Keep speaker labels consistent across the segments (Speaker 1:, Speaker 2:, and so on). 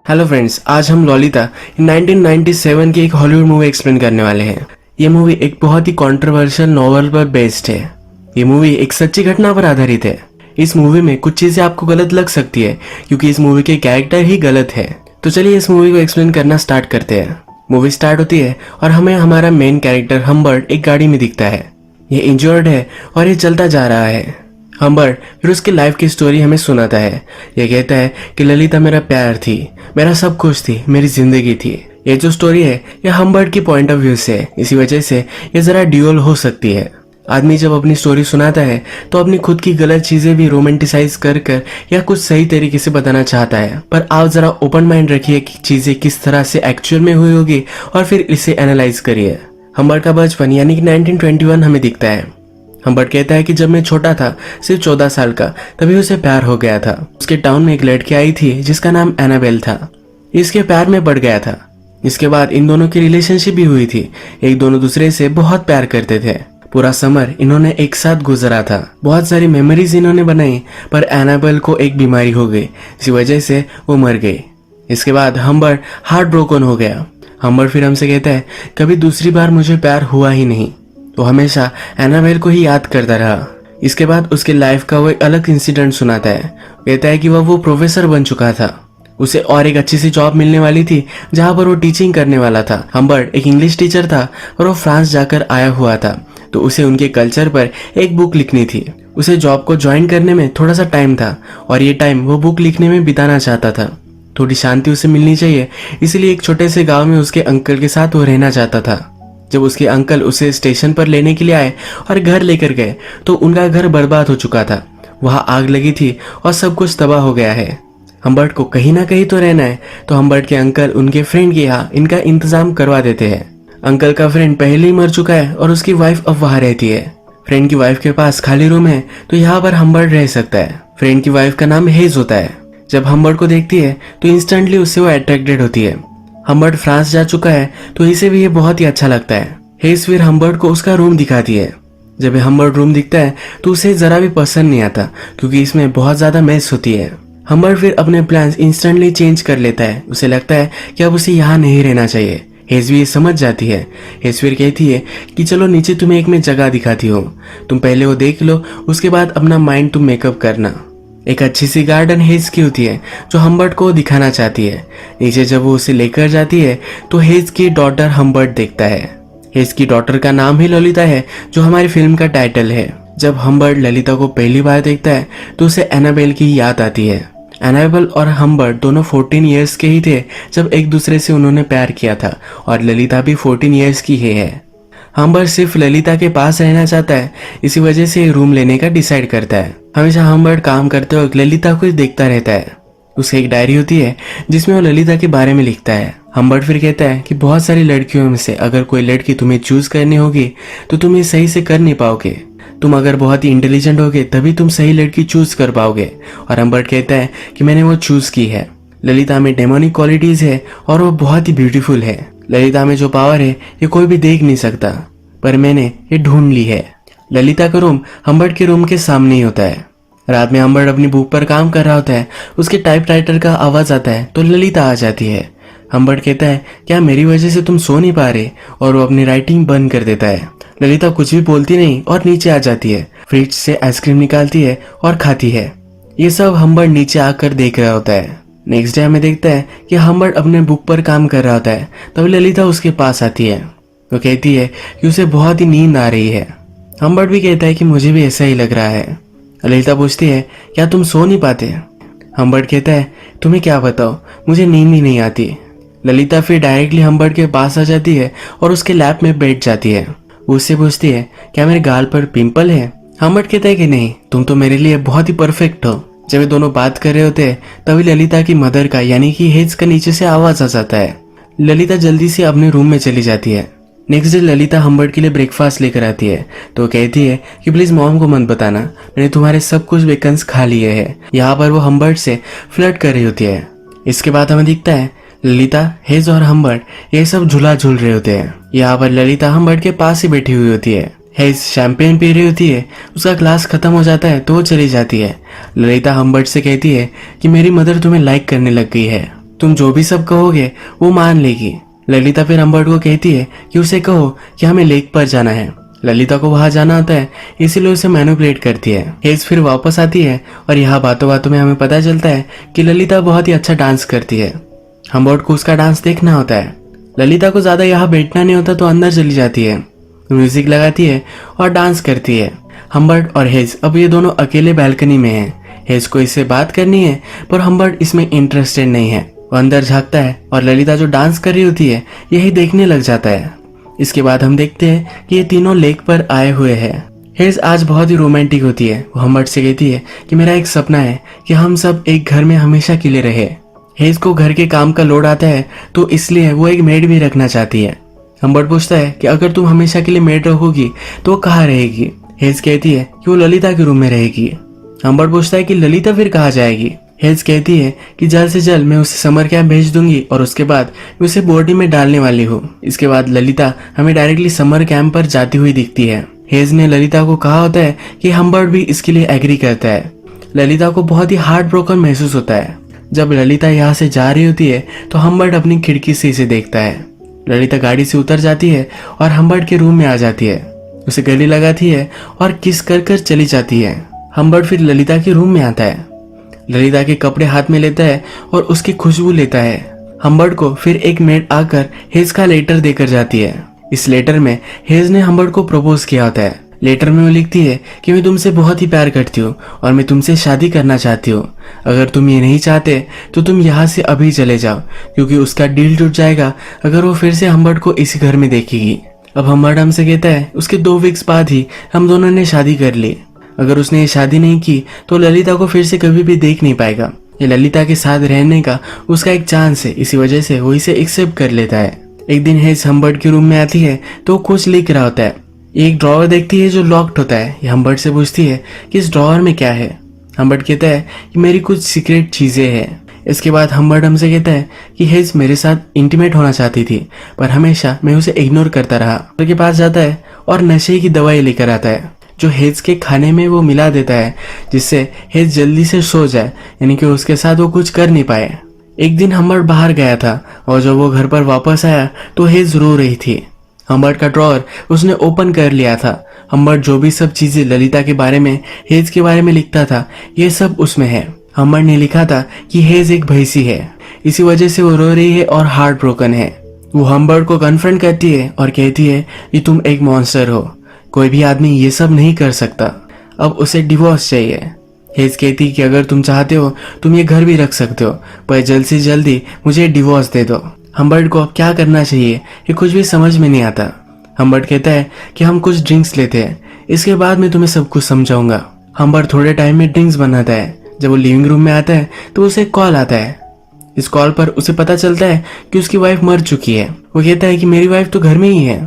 Speaker 1: Hello friends, आज हम ललिता 1997 की एक हॉलीवुड मूवी एक्सप्लेन करने वाले हैं। ये मूवी एक बहुत ही कंट्रोवर्शियल नॉवल पर बेस्ड है। ये मूवी एक सच्ची घटना पर आधारित है। इस मूवी में कुछ चीजें आपको गलत लग सकती है क्योंकि इस मूवी के कैरेक्टर ही गलत है। तो चलिए इस मूवी को एक्सप्लेन करना स्टार्ट करते हैं। मूवी स्टार्ट होती है और हमें हमारा मेन कैरेक्टर हम्बर्ट एक गाड़ी में दिखता है। ये इंजर्ड है और ये चलता जा रहा है। हम्बर्ट फिर उसकी लाइफ की स्टोरी हमें सुनाता है। ये कहता है कि ललिता मेरा प्यार थी, मेरा सब कुछ थी, मेरी जिंदगी थी। ये जो स्टोरी है ये हम्बर्ट की पॉइंट ऑफ व्यू से है, इसी वजह से ये जरा ड्यूअल हो सकती है। आदमी जब अपनी स्टोरी सुनाता है तो अपनी खुद की गलत चीजें भी रोमांटिसाइज कर या कुछ सही तरीके से बताना चाहता है। पर आप जरा ओपन माइंड रखिए कि चीजें किस तरह से एक्चुअल में हुई होगी और फिर इसे एनालाइज करिए। हम्बर्ट का बचपन यानी कि 1921 हमें दिखता है। हम्बर्ट कहता है कि जब मैं छोटा था, सिर्फ 14 साल का, तभी उसे प्यार हो गया था। उसके टाउन में एक लड़की आई थी जिसका नाम एनाबेल था। इसके प्यार में पड़ गया था। इसके बाद इन दोनों की रिलेशनशिप भी हुई थी। एक दोनों दूसरे से बहुत प्यार करते थे। पूरा समर इन्होंने एक साथ गुजरा था। बहुत सारी मेमोरीज इन्होंने बनाई, पर एनाबेल को एक बीमारी हो गई, इसी वजह से वो मर गई। इसके बाद हम्बर्ट हार्ट ब्रोकन हो गया। हम्बर्ट फिर हमसे कहता है कभी दूसरी बार मुझे प्यार हुआ ही नहीं। तो हमेशा एनाबेल को ही याद करता रहा। इसके बाद उसके लाइफ का वो एक अलग इंसिडेंट सुनाता है। कहता है कि वो प्रोफेसर बन चुका था। उसे और एक अच्छी सी जॉब मिलने वाली थी जहां पर वो टीचिंग करने वाला था। हम्बर्ट एक इंग्लिश टीचर था और वो फ्रांस जाकर आया हुआ था, तो उसे उनके कल्चर पर एक बुक लिखनी थी। उसे जॉब को ज्वाइन करने में थोड़ा सा टाइम था और ये टाइम वो बुक लिखने में बिताना चाहता था। थोड़ी शांति उसे मिलनी चाहिए, इसलिए एक छोटे से गाँव में उसके अंकल के साथ वो रहना चाहता था। जब उसके अंकल उसे स्टेशन पर लेने के लिए आए और घर लेकर गए तो उनका घर बर्बाद हो चुका था। वहां आग लगी थी और सब कुछ तबाह हो गया है। हम्बर्ट को कहीं ना कहीं तो रहना है, तो हम्बर्ट के अंकल उनके फ्रेंड के यहाँ इनका इंतजाम करवा देते हैं। अंकल का फ्रेंड पहले ही मर चुका है और उसकी वाइफ अब वहां रहती है। फ्रेंड की वाइफ के पास खाली रूम है, तो यहाँ पर हम्बर्ट रह सकता है। फ्रेंड की वाइफ का नाम हेज होता है। जब हम्बर्ट को देखती है तो इंस्टेंटली उससे वो अट्रैक्टेड होती है। हम्बर्ट फ्रांस जा चुका है तो इसे भी ये बहुत ही अच्छा लगता है। हेज फिर हम्बर्ट को उसका रूम दिखाती है। जब हम्बर्ट रूम दिखता है तो उसे जरा भी पसंद नहीं आता क्योंकि इसमें बहुत ज्यादा मैस होती है। हम्बर्ट फिर अपने प्लान्स इंस्टेंटली चेंज कर लेता है। उसे लगता है कि अब उसे यहाँ नहीं रहना चाहिए। हेज भी ये समझ जाती है। हेज फिर कहती है कि चलो नीचे तुम्हें एक मैं जगह दिखाती हूँ, तुम पहले वो देख लो, उसके बाद अपना माइंड तुम मेकअप करना। एक अच्छी सी गार्डन हेज की होती है जो हम्बर्ट को दिखाना चाहती है। नीचे जब वो उसे लेकर जाती है तो हेज की डॉटर हम्बर्ट देखता है। हेज की डॉटर का नाम ही ललिता है, जो हमारी फिल्म का टाइटल है। जब हम्बर्ट ललिता को पहली बार देखता है तो उसे एनाबेल की याद आती है। एनाबेल और हम्बर्ट दोनों 14 इयर्स के ही थे जब एक दूसरे से उन्होंने प्यार किया था और ललिता भी 14 इयर्स की है। हम्बर्ट सिर्फ ललिता के पास रहना चाहता है, इसी वजह से रूम लेने का डिसाइड करता है। हमेशा हम्बर्ट काम करते वक्त ललिता को देखता रहता है। उसकी एक डायरी होती है जिसमें वो ललिता के बारे में लिखता है। हम्बर्ट फिर कहता है कि बहुत सारी लड़कियों में से अगर कोई लड़की तुम्हें चूज करनी होगी तो तुम ये सही से कर नहीं पाओगे। तुम अगर बहुत ही इंटेलिजेंट होगे तभी तुम सही लड़की चूज कर पाओगे। और हम्बर्ट कहता है कि मैंने वो चूज की है। ललिता में डेमोनिक क्वालिटीज है और वो बहुत ही ब्यूटीफुल है। ललिता में जो पावर है ये कोई भी देख नहीं सकता, पर मैंने ये ढूंढ ली है। ललिता का रूम हम्बर्ट के रूम के सामने ही होता है। रात में हम्बर्ट अपनी बुक पर काम कर रहा होता है। उसके टाइपराइटर का आवाज आता है तो ललिता आ जाती है। हम्बर्ट कहता है क्या मेरी वजह से तुम सो नहीं पा रहे, और वो अपनी राइटिंग बंद कर देता है। ललिता कुछ भी बोलती नहीं और नीचे आ जाती है। फ्रिज से आइसक्रीम निकालती है और खाती है। ये सब हम्बर्ट नीचे आकर देख रहा होता है। नेक्स्ट डे हमें देखता है कि हम्बर्ट अपने बुक पर काम कर रहा होता है, तभी ललिता उसके पास आती है। वो कहती है कि उसे बहुत ही नींद आ रही है। हम्बर्ट भी कहता है कि मुझे भी ऐसा ही लग रहा है। ललिता पूछती है क्या तुम सो नहीं पाते। हम्बर्ट कहता है तुम्हें क्या बताओ, मुझे नींद ही नहीं आती। ललिता फिर डायरेक्टली हम्बर्ट के पास आ जाती है और उसके लैप में बैठ जाती है। वो उससे पूछती है क्या मेरे गाल पर पिंपल है। हम्बर्ट कहता है कि नहीं, तुम तो मेरे लिए बहुत ही परफेक्ट हो। जब ये दोनों बात कर रहे होते हैं तभी ललिता की मदर का यानी कि हेज का नीचे से आवाज आ जाता है। ललिता जल्दी से अपने रूम में चली जाती है। नेक्स्ट डे ललिता हम्बर्ट के लिए ब्रेकफास्ट लेकर आती है तो कहती है कि प्लीज मॉम को मत बताना, मैंने तुम्हारे सब कुछ वेकन्स खा लिए हैं। यहाँ पर वो हम्बर्ट से फ्लर्ट कर रही होती है। इसके बाद हमें दिखता है ललिता, हेज और हम्बर्ट ये सब झूला झूल रहे होते हैं। यहाँ पर ललिता हम्बर्ट के पास ही बैठी हुई होती है। हेज शैंपेन पी रही होती है। उसका ग्लास खत्म हो जाता है तो वो चली जाती है। ललिता हम्बर्ट से कहती है कि मेरी मदर तुम्हें लाइक करने लग गई है। तुम जो भी सब कहोगे वो मान लेगी। ललिता फिर हम्बर्ट को कहती है कि उसे कहो कि हमें लेक पर जाना है। ललिता को वहां जाना होता है, इसीलिए उसे मैनिपुलेट करती है। हेज फिर वापस आती है और यहाँ बातों बातों में हमें पता चलता है कि ललिता बहुत ही अच्छा डांस करती है। हम्बर्ट को उसका डांस देखना होता है। ललिता को ज्यादा यहाँ बैठना नहीं होता तो अंदर चली जाती है, म्यूजिक लगाती है और डांस करती है। हम्बर्ट और हेज अब ये दोनों अकेले बालकनी में हैं। हेज को इससे बात करनी है पर हम्बर्ट इसमें इंटरेस्टेड नहीं है। वो अंदर झांकता है और ललिता जो डांस कर रही होती है यही देखने लग जाता है। इसके बाद हम देखते हैं कि ये तीनों लेक पर आए हुए हैं। हेज आज बहुत ही रोमांटिक होती है। वो हम्बर्ट से कहती है कि मेरा एक सपना है कि हम सब एक घर में हमेशा के लिए रहे। हेज को घर के काम का लोड आता है तो इसलिए वो एक मेड भी रखना चाहती है। हम्बर्ट पूछता है कि अगर तुम हमेशा के लिए मेड रखोगी तो वो कहाँ रहेगी। हेज कहती है कि वो ललिता के रूम में रहेगी। हम्बर्ट पूछता है कि ललिता फिर कहाँ जाएगी। हेज कहती है कि जल्द से जल्द मैं उसे समर कैंप भेज दूंगी और उसके बाद मैं उसे बोर्डिंग में डालने वाली हूँ। इसके बाद ललिता हमें डायरेक्टली समर कैंप पर जाती हुई दिखती है। हेज ने ललिता को कहा होता है कि हम्बर्ट भी इसके लिए एग्री करता है। ललिता को बहुत ही हार्ट ब्रोकन महसूस होता है। जब ललिता यहाँ से जा रही होती है तो हम्बर्ट अपनी खिड़की से इसे देखता है। ललिता गाड़ी से उतर जाती है और हम्बर्ट के रूम में आ जाती है, उसे गले लगाती है और किस कर कर चली जाती है। हम्बर्ट फिर ललिता के रूम में आता है, ललिता के कपड़े हाथ में लेता है और उसकी खुशबू लेता है। हम्बर्ट को फिर एक मेड आकर हेज का लेटर देकर जाती है। इस लेटर में हेज ने हम्बर्ट को प्रपोज किया होता है। लेटर में वो लिखती है कि मैं तुमसे बहुत ही प्यार करती हूँ और मैं तुमसे शादी करना चाहती हूँ। अगर तुम ये नहीं चाहते तो तुम यहाँ से अभी चले जाओ, क्योंकि उसका डील टूट जाएगा अगर वो फिर से हम्बर्ट को इसी घर में देखेगी। अब हम्बर्ट हमसे कहता है उसके 2 वीक्स बाद ही हम दोनों ने शादी कर ली। अगर उसने ये शादी नहीं की तो ललिता को फिर से कभी भी देख नहीं पाएगा। ये ललिता के साथ रहने का उसका एक चांस है, इसी वजह से वो इसे एक्सेप्ट कर लेता है। एक दिन हेज हम्बर्ट के रूम में आती है तो कुछ लिख रहा होता है। एक ड्रॉवर देखती है जो लॉक्ड होता है। ये हम्बर्ट से पूछती है कि इस ड्रॉवर में क्या है। हम्बर्ट कहता है कि मेरी कुछ सीक्रेट चीजें हैं। इसके बाद हम्बर्ट हमसे कहता है कि हेज मेरे साथ इंटीमेट होना चाहती थी पर हमेशा मैं उसे इग्नोर करता रहा। डॉक्टर के पास जाता है और नशे की दवाई लेकर आता है जो हेज के खाने में वो मिला देता है, जिससे हेज जल्दी से सो जाए, यानी कि उसके साथ वो कुछ कर नहीं पाए। एक दिन हम्बर्ट बाहर गया था और जब वो घर पर वापस आया तो हेज रो रही थी। हम्बर्ट का ड्रॉअर उसने ओपन कर लिया था। हम्बर्ट जो भी सब चीजें ललिता के बारे में, हेज के बारे में लिखता था, ये सब उसमें है। हम्बर्ट ने लिखा था कि हेज एक भैंसी है, इसी वजह से वो रो रही है और हार्ट ब्रोकन है। वो हम्बर्ट को कन्फ्रंट करती है और कहती है कि तुम एक मॉन्स्टर हो, कोई भी आदमी ये सब नहीं कर सकता, अब उसे डिवोर्स चाहिए। हेज कहती कि अगर तुम चाहते हो तुम ये घर भी रख सकते हो, पर जल्द से जल्दी मुझे डिवोर्स दे दो। हम्बर्ट को अब क्या करना चाहिए ये कुछ भी समझ में नहीं आता। हम्बर्ट कहता है कि हम कुछ ड्रिंक्स लेते हैं, इसके बाद मैं तुम्हें सब कुछ समझाऊंगा। हम्बर्ट थोड़े टाइम में ड्रिंक्स बनाता है। जब वो लिविंग रूम में आता है तो उसे कॉल आता है। इस कॉल पर उसे पता चलता है कि उसकी वाइफ मर चुकी है। वो कहता है कि मेरी वाइफ तो घर में ही है।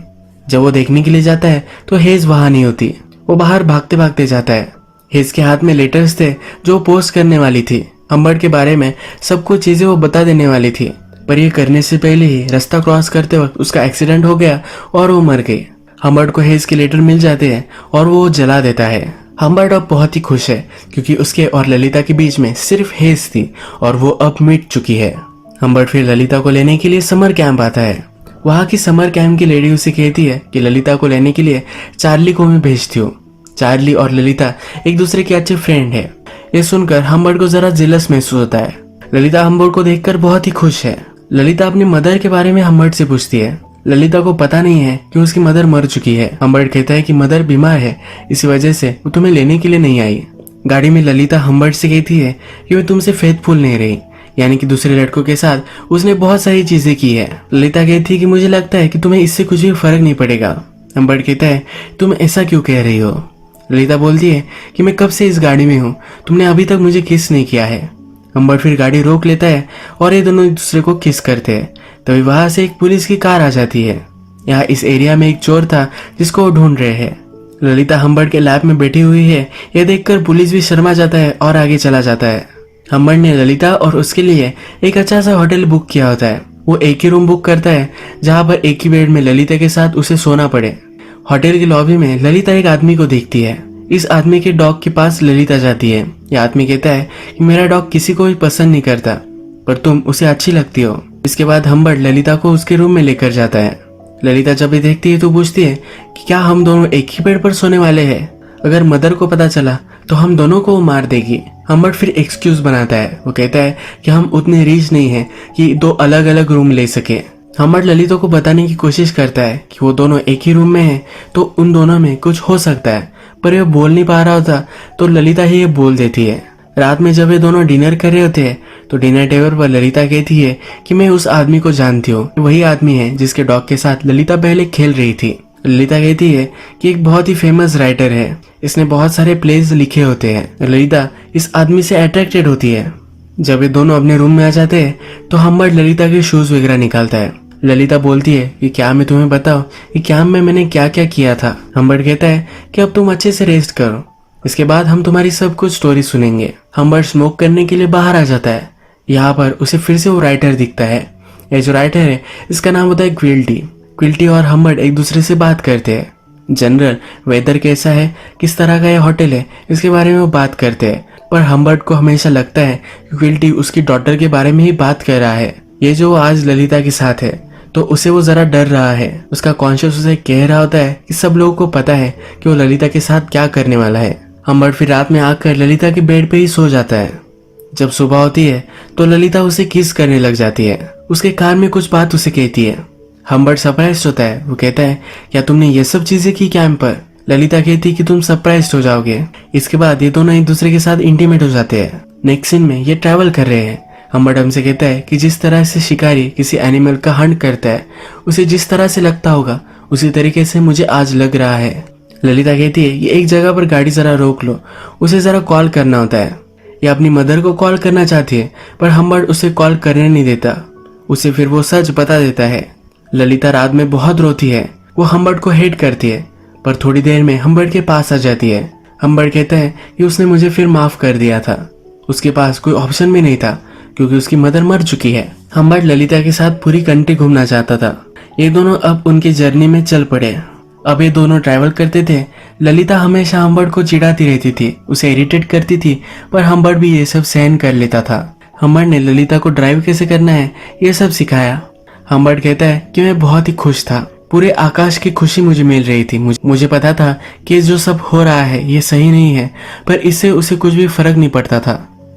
Speaker 1: जब वो देखने के लिए जाता है तो हेज वहां नहीं होती। वो बाहर भागते भागते जाता है। हेज के हाथ में लेटर्स थे जो पोस्ट करने वाली थी। हम्बर्ट के बारे में सब कुछ चीजें वो बता देने वाली थी, पर ये करने से पहले ही रास्ता क्रॉस करते वक्त उसका एक्सीडेंट हो गया और वो मर गई। हम्बर्ट को हेज के लेटर मिल जाते हैं और वो जला देता है। हम्बर्ट अब बहुत ही खुश है क्योंकि उसके और ललिता के बीच में सिर्फ हेज थी और वो अब मिट चुकी है। हम्बर्ट फिर ललिता को लेने के लिए समर कैंप आता है। वहाँ की समर कैंप की लेडी उसे कहती है कि ललिता को लेने के लिए चार्ली को मैं भेजती हूँ। चार्ली और ललिता एक दूसरे के अच्छे फ्रेंड है। ये सुनकर हम्बर्ट को जरा जेलस महसूस होता है। ललिता हम्बर्ट को देखकर बहुत ही खुश है। ललिता अपनी मदर के बारे में हम्बर्ट से पूछती है। ललिता को पता नहीं है कि उसकी मदर मर चुकी है। हम्बर्ट कहता है कि मदर बीमार है, इसी वजह से वो तुम्हें लेने के लिए नहीं आई। गाड़ी में ललिता हम्बर्ट से कहती है कि मैं तुमसे फेथफुल नहीं रही, यानी कि दूसरे लड़कों के साथ उसने बहुत सारी चीजें की है। ललिता कहती है कि मुझे लगता है कि तुम्हें इससे कुछ भी फर्क नहीं पड़ेगा। हम्बर्ट कहता है तुम ऐसा क्यों कह रही हो। ललिता बोलती है कि मैं कब से इस गाड़ी में हूँ, तुमने अभी तक मुझे किस नहीं किया है। हम्बर्ट फिर गाड़ी रोक लेता है और ये दोनों एक दूसरे को किस करते हैं। तभी वहां से एक पुलिस की कार आ जाती है। यहाँ इस एरिया में एक चोर था जिसको वो ढूंढ रहे हैं। ललिता हम्बर्ट के लैब में बैठी हुई है। यह देखकर पुलिस भी शर्मा जाता है और आगे चला जाता है। हम्बर्ट ने ललिता और उसके लिए एक अच्छा सा होटल बुक किया होता है। वो एक ही रूम बुक करता है जहाँ पर एक ही बेड में ललिता के साथ उसे सोना पड़े। होटल की लॉबी में ललिता एक आदमी को देखती है। इस आदमी के डॉग के पास ललिता जाती है। यह आदमी कहता है कि मेरा डॉग किसी को भी पसंद नहीं करता, पर तुम उसे अच्छी लगती हो। इसके बाद हम्बर्ट ललिता को उसके रूम में लेकर जाता है। ललिता जब ये देखती है तो पूछती है कि क्या हम दोनों एक ही बेड पर सोने वाले हैं? अगर मदर को पता चला तो हम दोनों को वो मार देगी। हम्बर्ट फिर एक्सक्यूज बनाता है। वो कहता है कि हम उतने रीच नहीं हैं कि दो अलग अलग रूम ले सके। हम्बर्ट ललिता को बताने की कोशिश करता है कि वो दोनों एक ही रूम में हैं तो उन दोनों में कुछ हो सकता है, पर ये बोल नहीं पा रहा होता तो ललिता ही ये बोल देती है। रात में जब ये दोनों डिनर कर रहे होते हैं तो डिनर टेबल पर ललिता कहती है कि मैं उस आदमी को जानती हूँ, वही आदमी है जिसके डॉग के साथ ललिता पहले खेल रही थी। ललिता कहती है कि एक बहुत ही फेमस राइटर है, इसने बहुत सारे प्लेज लिखे होते हैं। ललिता इस आदमी से अट्रैक्टेड होती है। जब ये दोनों अपने रूम में आ जाते हैं तो हम्बर्ट ललिता के शूज वगैरह निकालता है। ललिता बोलती है कि क्या मैं तुम्हें बताऊं कि कैंप में मैंने क्या क्या किया था। हम्बर्ट कहता है कि अब तुम अच्छे से रेस्ट करो, इसके बाद हम तुम्हारी सब कुछ स्टोरी सुनेंगे। हम्बर्ट स्मोक करने के लिए बाहर आ जाता है। यहाँ पर उसे फिर से वो राइटर दिखता है। ये जो राइटर है इसका नाम होता है क्विल्टी। क्विल्टी और हम्बर्ट एक दूसरे से बात करते हैं। जनरल वेदर कैसा है, किस तरह का ये होटल है, इसके बारे में वो बात करते हैं। पर हम्बर्ट को हमेशा लगता है कि क्विल्टी उसकी डॉटर के बारे में ही बात कर रहा है। ये जो आज ललिता के साथ है तो उसे वो जरा डर रहा है। उसका कॉन्शियस उसे कह रहा होता है कि सब लोगों को पता है कि वो ललिता के साथ क्या करने वाला है। हम्बर्ट फिर रात में आकर ललिता के बेड पे ही सो जाता है। जब सुबह होती है तो ललिता उसे किस करने लग जाती है। उसके कान में कुछ बात उसे कहती है। हम्बर्ट सरप्राइज होता है। वो कहता है क्या तुमने ये सब चीजें की कैंप पर? ललिता कहती है कि तुम सरप्राइज हो जाओगे। इसके बाद ये दोनों एक दूसरे के साथ इंटीमेट हो जाते हैं। नेक्स्ट सीन में ये ट्रैवल कर रहे हैं। हम्बर्ट हमसे कहता है कि जिस तरह से शिकारी किसी एनिमल का हंट करता है उसे जिस तरह से लगता होगा उसी तरीके से मुझे आज लग रहा है। ललिता कहती है ये एक जगह पर गाड़ी जरा रोक लो, उसे जरा कॉल करना होता है। ये अपनी मदर को कॉल करना चाहती है पर हम्बर्ट उसे कॉल करने नहीं देता। उसे फिर वो सच बता देता है। ललिता रात में बहुत रोती है। वो हम्बर्ट को हेट करती है पर थोड़ी देर में हम्बर्ट के पास आ जाती है। हम्बर्ट कहता है कि उसने मुझे फिर माफ कर दिया था। उसके पास कोई ऑप्शन भी नहीं था क्योंकि उसकी मदर मर चुकी है। हम्बर्ट ललिता के साथ पूरी कंट्री घूमना चाहता था। ये दोनों अब उनकी जर्नी में चल पड़े। अब ये दोनों ट्रैवल करते थे। ललिता हमेशा हम्बर्ट को चिढ़ाती रहती थी, उसे इरिटेट करती थी, पर हम्बर्ट भी ये सब सहन कर लेता था। हम्बर्ट ने ललिता को ड्राइव कैसे करना है ये सब सिखाया। हम्बर्ट कहता है कि मैं बहुत ही खुश था। पूरे आकाश की खुशी मुझे मिल रही थी। मुझे पता था कि जो सब हो रहा है ये सही नहीं है, पर इससे उसे कुछ भी फर्क नहीं पड़ता था।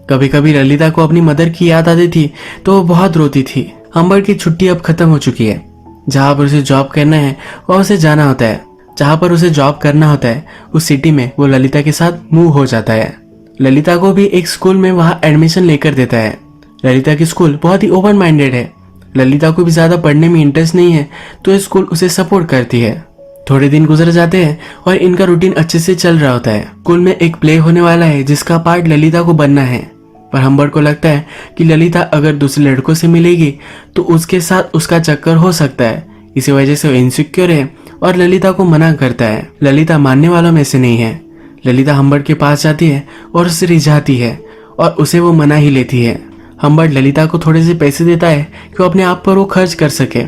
Speaker 1: कभी कभी ललिता को अपनी मदर की याद आती थी तो वो बहुत रोती थी। हम्बर्ट की छुट्टी अब खत्म हो चुकी है। जहाँ पर उसे जॉब करना है वह उसे जाना होता है। जहाँ पर उसे जॉब करना होता है उस सिटी में वो ललिता के साथ मूव हो जाता है। ललिता को भी एक स्कूल में वहाँ एडमिशन लेकर देता है। ललिता की स्कूल बहुत ही ओपन माइंडेड है। ललिता को भी ज्यादा पढ़ने में इंटरेस्ट नहीं है तो स्कूल उसे सपोर्ट करती है। थोड़े दिन गुजर जाते हैं और इनका रूटीन अच्छे से चल रहा होता है। स्कूल में एक प्ले होने वाला है जिसका पार्ट ललिता को बनना है, पर हम्बर्ट को लगता है कि ललिता अगर दूसरे लड़कों से मिलेगी तो उसके साथ उसका चक्कर हो सकता है। इसी वजह से वो इनसिक्योर है और ललिता को मना करता है। ललिता मानने वालों में से नहीं है। ललिता हम्बर्ट के पास जाती है और उससे रिझाती है और उसे वो मना ही लेती है। हम्बर्ट ललिता को थोड़े से पैसे देता है कि वो अपने आप पर वो खर्च कर सके।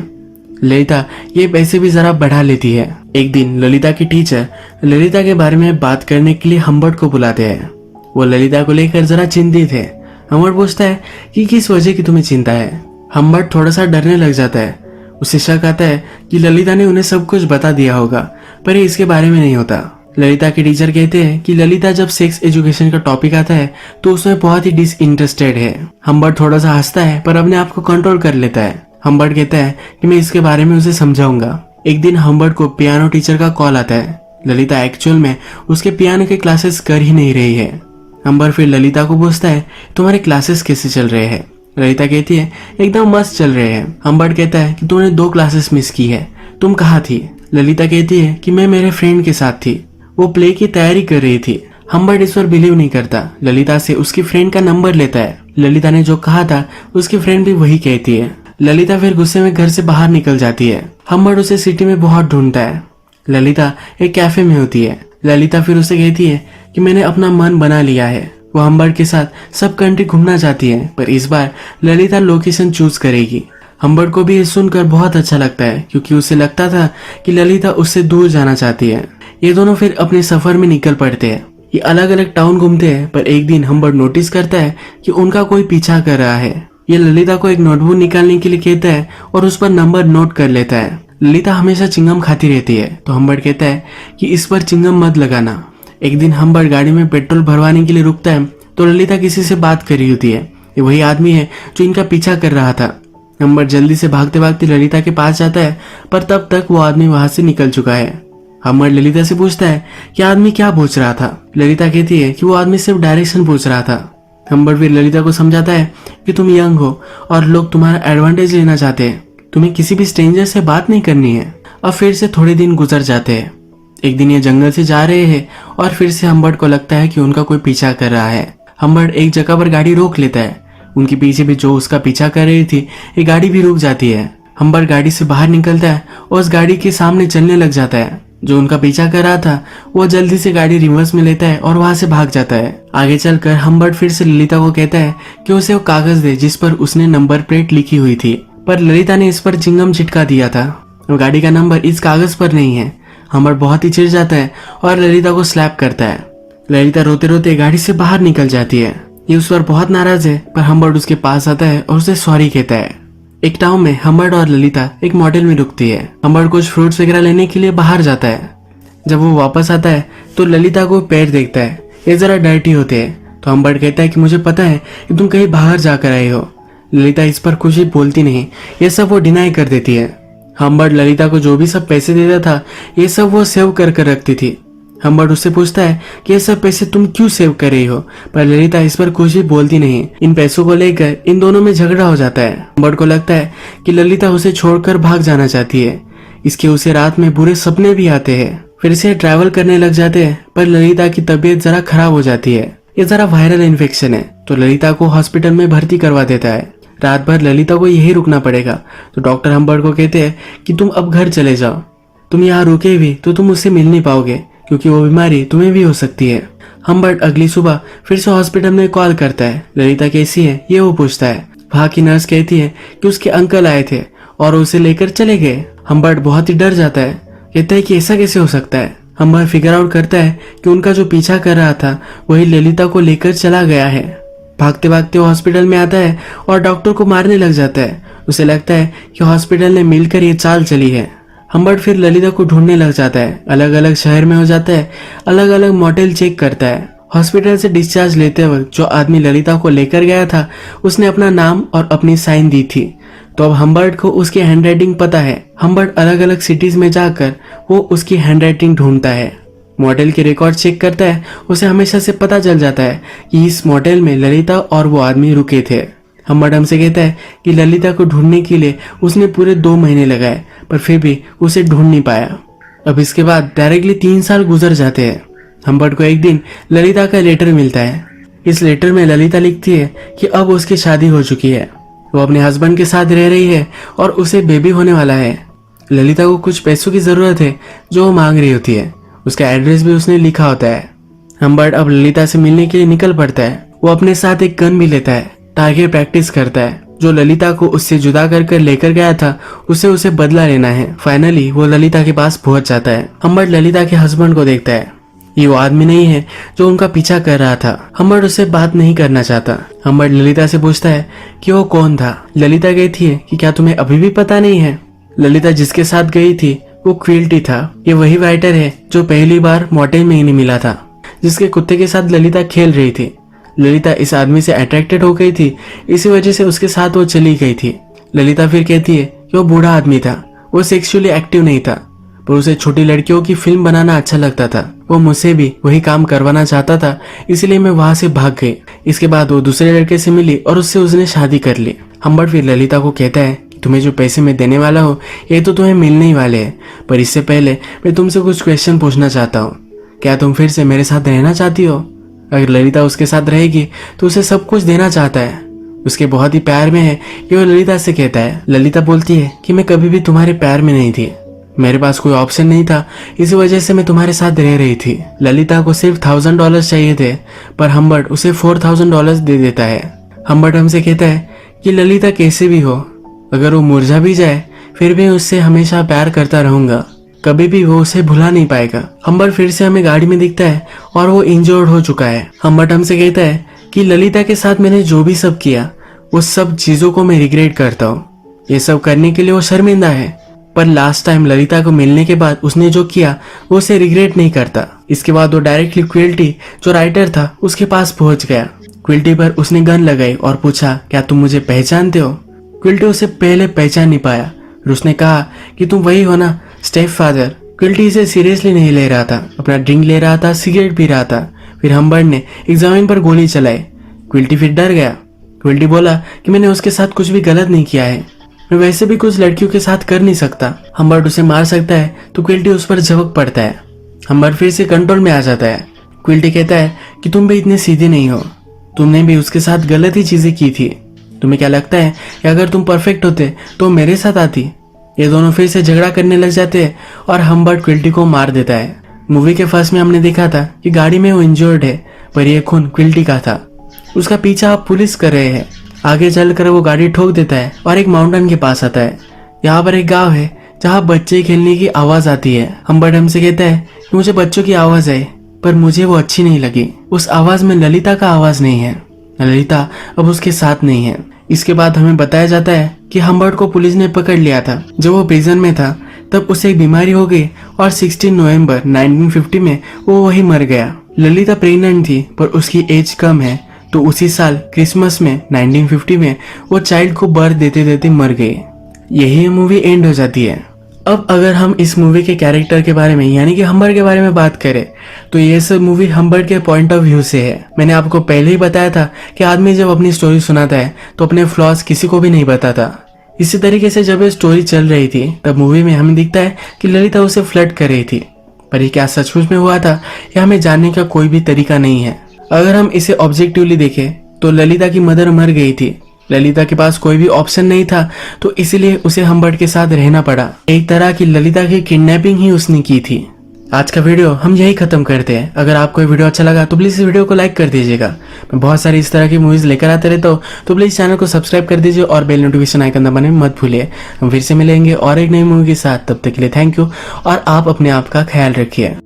Speaker 1: ललिता ये पैसे भी जरा बढ़ा लेती है। एक दिन ललिता की टीचर ललिता के बारे में बात करने के लिए हम्बर्ट को बुलाते हैं। वो ललिता को लेकर जरा चिंतित है। हम्बर्ट पूछता है कि किस वजह की तुम्हें चिंता है। हम्बर्ट थोड़ा सा डरने लग जाता है। उसे शक आता है कि ललिता ने उन्हें सब कुछ बता दिया होगा, पर ये इसके बारे में नहीं होता। ललिता के टीचर कहते हैं कि ललिता जब सेक्स एजुकेशन का टॉपिक आता है तो उसमें बहुत ही डिसइंटरेस्टेड है। हम्बर्ट थोड़ा सा हंसता है पर अपने आप को कंट्रोल कर लेता है। हम्बर्ट कहता है कि मैं इसके बारे में उसे समझाऊंगा। एक दिन हम्बर्ट को पियानो टीचर का कॉल आता है। ललिता एक्चुअल में उसके पियानो के क्लासेस कर ही नहीं रही है। हम्बर्ट फिर ललिता को पूछता है तुम्हारे क्लासेस कैसे चल रहे हैं। ललिता कहती है एकदम मस्त चल रहे हैं। हम्बर्ट कहता है कि तुमने 2 क्लासेस मिस की है, तुम कहाँ थी? ललिता कहती है कि मैं मेरे फ्रेंड के साथ थी, वो प्ले की तैयारी कर रही थी। हम्बर्ट इस पर बिलीव नहीं करता। ललिता से उसकी फ्रेंड का नंबर लेता है। ललिता ने जो कहा था उसकी फ्रेंड भी वही कहती है। ललिता फिर गुस्से में घर से बाहर निकल जाती है। हम्बर्ट उसे सिटी में बहुत ढूंढता है। ललिता एक कैफे में होती है। ललिता फिर उसे कहती है कि मैंने अपना मन बना लिया है। वो हम्बर्ट के साथ सब कंट्री घूमना चाहती है, पर इस बार ललिता लोकेशन चूज करेगी। हम्बर्ट को भी ये सुनकर बहुत अच्छा लगता है क्योंकि उसे लगता था कि ललिता उससे दूर जाना चाहती है। ये दोनों फिर अपने सफर में निकल पड़ते हैं। ये अलग अलग टाउन घूमते हैं, पर एक दिन हम्बर्ट नोटिस करता है कि उनका कोई पीछा कर रहा है। ये ललिता को एक नोटबुक निकालने के लिए कहता है और उस पर नंबर नोट कर लेता है। ललिता हमेशा चिंगम खाती रहती है तो हम्बर्ट कहता है कि इस पर चिंगम मत लगाना। एक दिन हम्बर्ट गाड़ी में पेट्रोल भरवाने के लिए रुकता है तो ललिता किसी से बात कर रही होती है। ये वही आदमी है जो इनका पीछा कर रहा था। हम्बर्ट जल्दी से भागते भागते ललिता के पास जाता है पर तब तक वो आदमी वहां से निकल चुका है। हम्बर्ट ललिता से पूछता है कि आदमी क्या पूछ रहा था। ललिता कहती है कि वो आदमी सिर्फ डायरेक्शन पूछ रहा था। हम्बर्ट फिर ललिता को समझाता है कि तुम यंग हो और लोग तुम्हारा एडवांटेज लेना चाहते हैं, तुम्हें किसी भी स्ट्रेंजर से बात नहीं करनी है। अब फिर से थोड़े दिन गुजर जाते हैं। एक दिन ये जंगल से जा रहे हैं और फिर से हम्बर्ट को लगता है कि उनका कोई पीछा कर रहा है। हम्बर्ट एक जगह पर गाड़ी रोक लेता है। उनके पीछे भी जो उसका पीछा कर रही थी ये गाड़ी भी रुक जाती है। हम्बर्ट गाड़ी से बाहर निकलता है और उस गाड़ी के सामने चलने लग जाता है। जो उनका पीछा कर रहा था वो जल्दी से गाड़ी रिवर्स में लेता है और वहां से भाग जाता है। आगे चलकर हम्बर्ट फिर से ललिता को कहता है कि उसे वो कागज दे जिस पर उसने नंबर प्लेट लिखी हुई थी, पर ललिता ने इस पर चिंगम चिटका दिया था। गाड़ी का नंबर इस कागज पर नहीं है। हम्बर्ट बहुत ही चिढ़ जाता है और ललिता को स्लैप करता है। ललिता रोते रोते गाड़ी से बाहर निकल जाती है। ये उस पर बहुत नाराज है पर हम्बर्ट उसके पास आता है और उसे सॉरी कहता है। एक टाउन में हम्बर्ट और ललिता एक मॉडल में रुकती है। हम्बर्ट कुछ फ्रूट्स वगैरह लेने के लिए बाहर जाता है। जब वो वापस आता है तो ललिता को पैर देखता है, ये जरा डर्टी होते हैं। तो हम्बर्ट कहता है कि मुझे पता है कि तुम कहीं बाहर जाकर आए हो। ललिता इस पर कुछ भी बोलती नहीं, ये सब वो डिनाई कर देती है। हम्बर्ट ललिता को जो भी सब पैसे देता था ये सब वो सेव कर कर रखती थी। हम्बर्ट उससे पूछता है कि ये सब पैसे तुम क्यों सेव कर रही हो, पर ललिता इस पर कुछ भी बोलती नहीं। इन पैसों को लेकर इन दोनों में झगड़ा हो जाता है। हम्बर्ट को लगता है कि ललिता उसे छोड़कर भाग जाना चाहती है। इसके उसे रात में बुरे सपने भी आते हैं। फिर से ट्रैवल करने लग जाते हैं पर ललिता की तबीयत जरा खराब हो जाती है। ये जरा वायरल इन्फेक्शन है तो ललिता को हॉस्पिटल में भर्ती करवा देता है। रात भर ललिता को यही रुकना पड़ेगा तो डॉक्टर हम्बर्ट को कहते हैं कि तुम अब घर चले जाओ। तुम यहाँ रुके भी तो तुम उससे मिल नहीं पाओगे क्योंकि वो बीमारी तुम्हें भी हो सकती है। हम्बर्ट अगली सुबह फिर से हॉस्पिटल में कॉल करता है। ललिता कैसी है ये वो पूछता है। वहाँ की नर्स कहती है कि उसके अंकल आए थे और उसे लेकर चले गए। हम्बर्ट बहुत ही डर जाता है, कहता है कि ऐसा कैसे हो सकता है। हम्बर्ट फिगर आउट करता है कि उनका जो पीछा कर रहा था वही ललिता को लेकर चला गया है। भागते भागते वो हॉस्पिटल में आता है और डॉक्टर को मारने लग जाता है। उसे लगता है कि हॉस्पिटल ने मिलकर ये चाल चली है। हम्बर्ट फिर ललिता को ढूंढने लग जाता है। अलग अलग शहर में हो जाता है, अलग अलग मॉडल चेक करता है। हॉस्पिटल से डिस्चार्ज लेते वक्त जो आदमी ललिता को लेकर गया था उसने अपना नाम और अपनी साइन दी थी। तो अब हम्बर्ट को उसकी हैंडराइटिंग पता है। हम्बर्ट अलग अलग सिटीज में जाकर वो उसकी हैंडराइटिंग ढूंढता है। मॉडल के रिकॉर्ड चेक करता है। उसे हमेशा से पता चल जाता है कि इस मॉडल में ललिता और वो आदमी रुके थे। हम्बर्ट हमसे कहता है कि ललिता को ढूंढने के लिए उसने पूरे 2 महीने लगाए पर फिर भी उसे ढूंढ नहीं पाया। अब इसके बाद डायरेक्टली 3 साल गुजर जाते हैं। हम्बर्ट को एक दिन ललिता का लेटर मिलता है। इस लेटर में ललिता लिखती है कि अब उसकी शादी हो चुकी है, वो अपने हस्बैंड के साथ रह रही है और उसे बेबी होने वाला है। ललिता को कुछ पैसों की जरूरत है जो वो मांग रही होती है। उसका एड्रेस भी उसने लिखा होता है। हम्बर्ट अब ललिता से मिलने के लिए निकल पड़ता है। वो अपने साथ एक गन भी लेता है। टारगेट प्रैक्टिस करता है। जो ललिता को उससे जुदा कर लेकर गया था उसे बदला लेना है। फाइनली वो ललिता के पास पहुंच जाता है। हम्बर्ट ललिता के हस्बैंड को देखता है। ये वो आदमी नहीं है जो उनका पीछा कर रहा था। हम्बर्ट उससे बात नहीं करना चाहता। हम्बर्ट ललिता से पूछता है कि वो कौन था। ललिता कहती है कि क्या तुम्हें अभी भी पता नहीं है। ललिता जिसके साथ गई थी वो क्विल्टी था। ये वही राइटर है जो पहली बार मॉडल में इन्हें मिला था, जिसके कुत्ते के साथ ललिता खेल रही थी। ललिता इस आदमी से अट्रैक्टेड हो गई थी, इसी वजह से उसके साथ वो चली गई थी। ललिता फिर कहती है कि वो बूढ़ा आदमी था, वो सेक्सुअली एक्टिव नहीं था, पर उसे छोटी लड़कियों की फिल्म बनाना अच्छा लगता था। वो मुझसे भी वही काम करवाना चाहता था, इसलिए मैं वहां से भाग गई। इसके बाद वो दूसरे लड़के से मिली और उससे उसने शादी कर ली। हम्बर्ट फिर ललिता को कहता है कि तुम्हें जो पैसे मैं देने वाला हूँ ये तो तुम्हें मिलने ही वाले हैं, पर इससे पहले मैं तुमसे कुछ क्वेश्चन पूछना चाहता हूँ। क्या तुम फिर से मेरे साथ रहना चाहती हो? अगर ललिता उसके साथ रहेगी तो उसे सब कुछ देना चाहता है। उसके बहुत ही प्यार में है कि वो ललिता से कहता है। ललिता बोलती है कि मैं कभी भी तुम्हारे प्यार में नहीं थी, मेरे पास कोई ऑप्शन नहीं था, इसी वजह से मैं तुम्हारे साथ रह रही थी। ललिता को सिर्फ $1000 चाहिए थे, पर हम्बर्ट उसे $4000 दे देता है। हम्बर्ट हमसे कहता है कि ललिता कैसे भी हो, अगर वो मुरझा भी जाए फिर भी उससे हमेशा प्यार करता रहूंगा, कभी भी वो उसे भुला नहीं पाएगा। हम्बर्ट फिर से हमें गाड़ी में दिखता है और वो इंजर्ड हो चुका है। हम्बर्ट हमसे कहता है कि ललिता के साथ मैंने जो भी सब किया वो सब चीजों को मैं रिग्रेट करता हूँ। ये सब करने के लिए वो शर्मिंदा है, पर लास्ट टाइम ललिता को मिलने के बाद उसने जो किया वो उसे रिग्रेट नहीं करता। इसके बाद वो डायरेक्टली क्विल्टी जो राइटर था उसके पास पहुंच गया। क्विल्टी पर उसने गन लगाई और पूछा, क्या तुम मुझे पहचानते हो? क्विल्टी उसे पहले पहचान नहीं पाया और उसने कहा कि तुम वही हो ना, स्टेप फादर। क्विल्टी इसे सीरियसली नहीं ले रहा था, अपना ड्रिंक ले रहा था, सिगरेट पी रहा था। फिर हम्बर्ट ने एक जमीन पर गोली चलाई। क्विल्टी फिर डर गया। क्विल्टी बोला कि मैंने उसके साथ कुछ भी गलत नहीं किया है, मैं वैसे भी कुछ लड़कियों के साथ कर नहीं सकता। हम्बर्ट उसे मार सकता है तो क्विल्टी उस पर झपक पड़ता है। हम्बर्ट फिर से कंट्रोल में आ जाता है। क्विल्टी कहता है कि तुम भी इतने सीधे नहीं हो, तुमने भी उसके साथ गलत ही चीजें की थी। तुम्हें क्या लगता है कि अगर तुम परफेक्ट होते तो मेरे साथ आती? ये दोनों फिर से झगड़ा करने लग जाते हैं और हम्बर्ट क्विल्टी को मार देता है। मूवी के फर्स्ट में हमने देखा था कि गाड़ी में वो इंजर्ड है, पर यह खून क्विल्टी का था। उसका पीछा अब पुलिस कर रहे हैं। आगे चलकर वो गाड़ी ठोक देता है और एक माउंटेन के पास आता है। यहाँ पर एक गांव है जहाँ बच्चे खेलने की आवाज आती है। हम्बर्ट हमसे कहता है कि मुझे बच्चों की आवाज आई, पर मुझे वो अच्छी नहीं लगी। उस आवाज में ललिता का आवाज नहीं है। ललिता अब उसके साथ नहीं है। इसके बाद हमें बताया जाता है कि हम्बर्ट को पुलिस ने पकड़ लिया था। जब वो प्रिजन में था तब उसे एक बीमारी हो गई और 16 नवंबर 1950 में वो वही मर गया। ललिता प्रेग्नेंट थी पर उसकी एज कम है, तो उसी साल क्रिसमस में 1950 में वो चाइल्ड को बर्थ देते देते मर गई। यही मूवी एंड हो जाती है। अब अगर हम इस मूवी के कैरेक्टर के बारे में यानी कि हम्बर्ट के बारे में बात करें तो ये सब मूवी हम्बर्ट के पॉइंट ऑफ व्यू से है। मैंने आपको पहले ही बताया था कि आदमी जब अपनी स्टोरी सुनाता है तो अपने फ्लॉज किसी को भी नहीं बताता। इसी तरीके से जब ये स्टोरी चल रही थी तब मूवी में हमें दिखता है कि ललिता उसे फ्लर्ट कर रही थी, पर ये क्या सचमुच में हुआ था यह हमें जानने का कोई भी तरीका नहीं है। अगर हम इसे ऑब्जेक्टिवली देखें तो ललिता की मदर मर गई थी। ललिता के पास कोई भी ऑप्शन नहीं था, तो इसलिए उसे हम्बर्ट के साथ रहना पड़ा। एक तरह की ललिता की किडनैपिंग ही उसने की थी। आज का वीडियो हम यही खत्म करते हैं। अगर आपको ये वीडियो अच्छा लगा तो प्लीज इस वीडियो को लाइक कर दीजिएगा। मैं बहुत सारी इस तरह की मूवीज लेकर आते रहता हूँ, तो प्लीज चैनल को सब्सक्राइब कर दीजिए और बेल नोटिफिकेशन आइकन दबाने मत भूलिए। हम फिर से मिलेंगे और एक नई मूवी के साथ। तब तक के लिए थैंक यू और आप अपने आप का ख्याल रखिए।